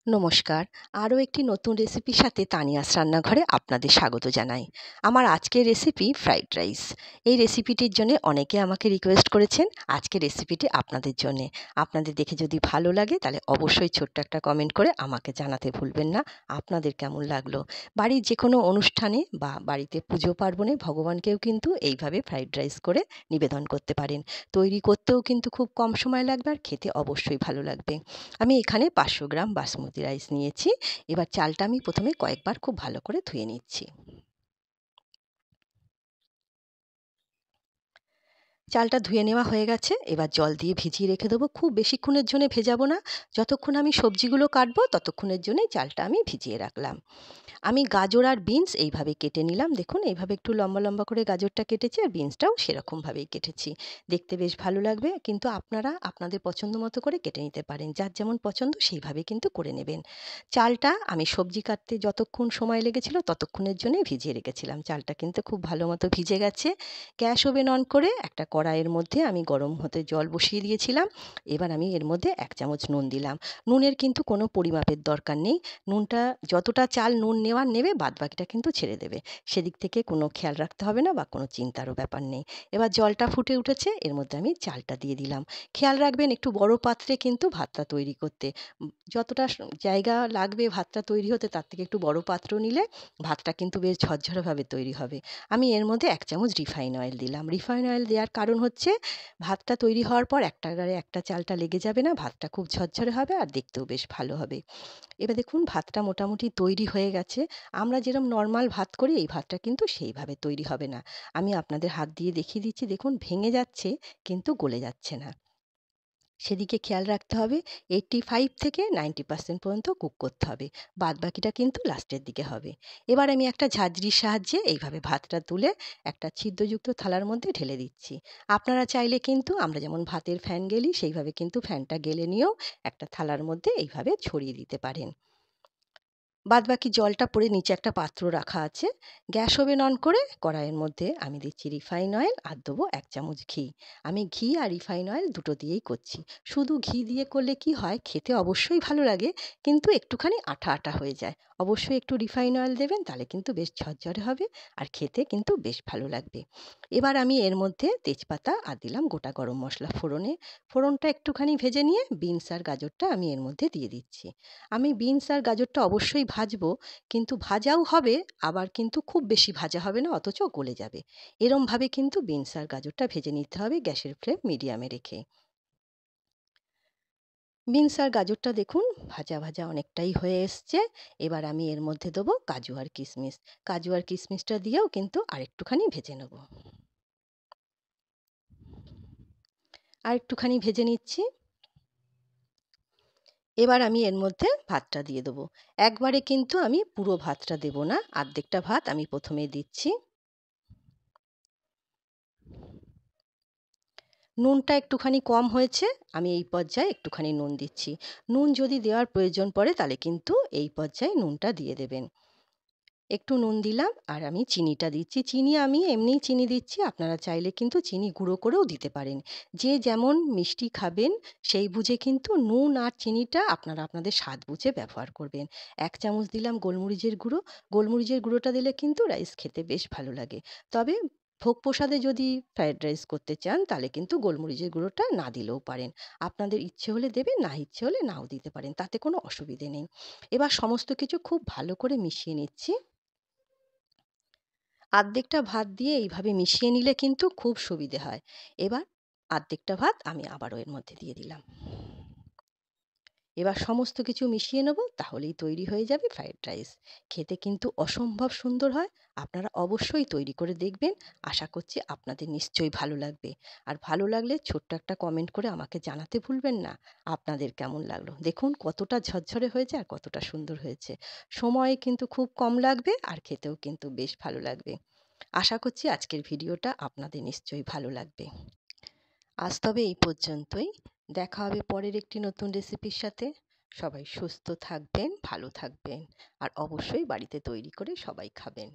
নমস্কার। আরও একটি নতুন রেসিপির সাথে তানিয়াস রান্নাঘরে আপনাদের স্বাগত জানাই। আমার আজকের রেসিপি ফ্রাইড রাইস। এই রেসিপিটির জন্যে অনেকে আমাকে রিকোয়েস্ট করেছেন। আজকের রেসিপিটি আপনাদের জন্যে। আপনাদের দেখে যদি ভালো লাগে তাহলে অবশ্যই ছোট্ট একটা কমেন্ট করে আমাকে জানাতে ভুলবেন না আপনাদের কেমন লাগলো। বাড়ির যে কোনো অনুষ্ঠানে বা বাড়িতে পুজো পার্বণে ভগবানকেও কিন্তু এইভাবে ফ্রাইড রাইস করে নিবেদন করতে পারেন। তৈরি করতেও কিন্তু খুব কম সময় লাগবে আর খেতে অবশ্যই ভালো লাগবে। আমি এখানে 500 গ্রাম বাসমতি রাইস নিয়েছি। এবার চালটা আমি প্রথমে কয়েকবার খুব ভালো করে ধুয়ে নিচ্ছি। চালটা ধুয়ে নেওয়া হয়ে গেছে। এবার জল দিয়ে ভিজিয়ে রেখে দেবো। খুব বেশিক্ষণের জন্য ভেজাবো না। যতক্ষণ আমি সবজিগুলো কাটবো ততক্ষণের জন্যই চালটা আমি ভিজিয়ে রাখলাম। আমি গাজর আর বিনস এইভাবে কেটে নিলাম। দেখুন এইভাবে একটু লম্বা লম্বা করে গাজরটা কেটেছি আর বিনসটাও সেরকমভাবেই কেটেছি। দেখতে বেশ ভালো লাগবে, কিন্তু আপনারা আপনাদের পছন্দ মতো করে কেটে নিতে পারেন। যার যেমন পছন্দ সেইভাবে কিন্তু করে নেবেন। চালটা আমি সবজি কাটতে যতক্ষণ সময় লেগেছিল ততক্ষণের জন্যই ভিজিয়ে রেখেছিলাম। চালটা কিন্তু খুব ভালো মতো ভিজে গেছে। গ্যাস ওভেন অন করে একটা কড়াইয়ের মধ্যে আমি গরম হতে জল বসিয়ে দিয়েছিলাম। এবার আমি এর মধ্যে 1 চামচ নুন দিলাম। নুনের কিন্তু কোনো পরিমাপের দরকার নেই। নুনটা যতটা চাল নুন নেওয়ার নেবে, বাদবাকিটা কিন্তু ছেড়ে দেবে। সেদিক থেকে কোনো খেয়াল রাখতে হবে না বা কোনো চিন্তারও ব্যাপার নেই। এবার জলটা ফুটে উঠেছে, এর মধ্যে আমি চালটা দিয়ে দিলাম। খেয়াল রাখবেন একটু বড় পাত্রে কিন্তু ভাতটা তৈরি করতে। যতটা জায়গা লাগবে ভাতটা তৈরি হতে তার থেকে একটু বড় পাত্র নিলে ভাতটা কিন্তু বেশ ঝরঝরেভাবে তৈরি হবে। আমি এর মধ্যে 1 চামচ রিফাইন অয়েল দিলাম। রিফাইন অয়েল দেওয়ার কারণ হচ্ছে ভাতটা তৈরি হওয়ার পর একটা গায়ে একটা চালটা লেগে যাবে না, ভাতটা খুব ঝরঝরে হবে আর দেখতেও বেশ ভালো হবে। এবার দেখুন ভাতটা মোটামুটি তৈরি হয়ে গেছে। আমরা যেরকম নর্মাল ভাত করি এই ভাতটা কিন্তু সেইভাবে তৈরি হবে না। আমি আপনাদের হাত দিয়ে দেখিয়ে দিচ্ছি, দেখুন ভেঙে যাচ্ছে কিন্তু গলে যাচ্ছে না। সেদিকে খেয়াল রাখতে হবে। 85 থেকে 90% পর্যন্ত কুক করতে হবে। বাদবাকিটা কিন্তু লাস্টের দিকে হবে। এবার আমি একটা ঝাঁঝরির সাহায্যে এইভাবে ভাতটা তুলে একটা ছিদ্রযুক্ত থালার মধ্যে ঢেলে দিচ্ছি। আপনারা চাইলে কিন্তু আমরা যেমন ভাতের ফ্যান গেলি সেইভাবে কিন্তু ফ্যানটা গেলে নিয়েও একটা থালার মধ্যে এইভাবে ছড়িয়ে দিতে পারেন। বাদবাকি জলটা পড়ে নিচে একটা পাত্র রাখা আছে। গ্যাস ওভেন অন করে কড়াইয়ের মধ্যে আমি দিচ্ছি রিফাইন অয়েল আর দেবো 1 চামচ ঘি। আমি ঘি আর রিফাইন অয়েল দুটো দিয়েই করছি। শুধু ঘি দিয়ে করলে কি হয়, খেতে অবশ্যই ভালো লাগে কিন্তু একটুখানি আঠা আঠা হয়ে যায়। অবশ্যই একটু রিফাইন অয়েল দেবেন, তাহলে কিন্তু বেশ ঝরঝরে হবে আর খেতে কিন্তু বেশ ভালো লাগবে। এবার আমি এর মধ্যে তেজপাতা আর দিলাম গোটা গরম মশলা ফোড়নে। ফোড়নটা একটুখানি ভেজে নিয়ে বিনস আর গাজরটা আমি এর মধ্যে দিয়ে দিচ্ছি। আমি বিনস আর গাজরটা অবশ্যই ভাজবো, কিন্তু ভাজাও হবে আবার কিন্তু খুব বেশি ভাজা হবে না, অথচ গলে যাবে। এরমভাবে কিন্তু বিনস আর গাজরটা ভেজে নিতে হবে গ্যাসের ফ্লেম মিডিয়ামে রেখে। বিনস আর গাজরটা দেখুন ভাজা ভাজা অনেকটাই হয়ে এসছে। এবার আমি এর মধ্যে দেবো কাজু আর কিশমিশ। কাজু আর কিশমিশটা দিয়েও কিন্তু আরেকটুখানি ভেজে নেব। আরেকটুখানি ভেজে নিচ্ছি। এবার আমি এর মধ্যে ভাতটা দিয়ে দেবো। একবারে কিন্তু আমি পুরো ভাতটা দেব না, অর্ধেকটা ভাত আমি প্রথমে দিচ্ছি। নুনটা একটুখানি কম হয়েছে, আমি এই পর্যায়ে একটুখানি নুন দিচ্ছি। নুন যদি দেওয়ার প্রয়োজন পড়ে তাহলে কিন্তু এই পর্যায়ে নুনটা দিয়ে দেবেন। একটু নুন দিলাম আর আমি চিনিটা দিচ্ছি। চিনি আমি এমনিই চিনি দিচ্ছি, আপনারা চাইলে কিন্তু চিনি গুঁড়ো করেও দিতে পারেন। যে যেমন মিষ্টি খাবেন সেই বুঝে কিন্তু নুন আর চিনিটা আপনারা আপনাদের স্বাদ বুঝে ব্যবহার করবেন। 1 চামচ দিলাম গোলমরিচের গুঁড়ো। গোলমরিচের গুঁড়োটা দিলে কিন্তু রাইস খেতে বেশ ভালো লাগে। তবে ভোগ প্রসাদে যদি ফ্রাইড রাইস করতে চান তাহলে কিন্তু গোলমরিচের গুঁড়োটা না দিলেও পারেন। আপনাদের ইচ্ছে হলে দেবেন, না ইচ্ছে হলে নাও দিতে পারেন, তাতে কোনো অসুবিধে নেই। এবার সমস্ত কিছু খুব ভালো করে মিশিয়ে নিচ্ছি। অর্ধেকটা ভাত দিয়ে এইভাবে মিশিয়ে নিলে কিন্তু খুব সুবিধে হয়। এবার অর্ধেকটা ভাত আমি আবারও এর মধ্যে দিয়ে দিলাম। এবার সমস্ত কিছু মিশিয়ে নেব, তাহলেই তৈরি হয়ে যাবে ফ্রাইড রাইস। খেতে কিন্তু অসম্ভব সুন্দর হয়। আপনারা অবশ্যই তৈরি করে দেখবেন। আশা করছি আপনাদের নিশ্চয়ই ভালো লাগবে। আর ভালো লাগলে ছোট্ট একটা কমেন্ট করে আমাকে জানাতে ভুলবেন না আপনাদের কেমন লাগলো। দেখুন কতটা ঝরঝরে হয়েছে আর কতটা সুন্দর হয়েছে। সময় কিন্তু খুব কম লাগবে আর খেতেও কিন্তু বেশ ভালো লাগবে। আশা করছি আজকের ভিডিওটা আপনাদের নিশ্চয়ই ভালো লাগবে। আজ তবে এই পর্যন্তই। দেখা হবে পরের একটি নতুন রেসিপির সাথে। সবাই সুস্থ থাকবেন, ভালো থাকবেন আর অবশ্যই বাড়িতে তৈরি করে সবাই খাবেন।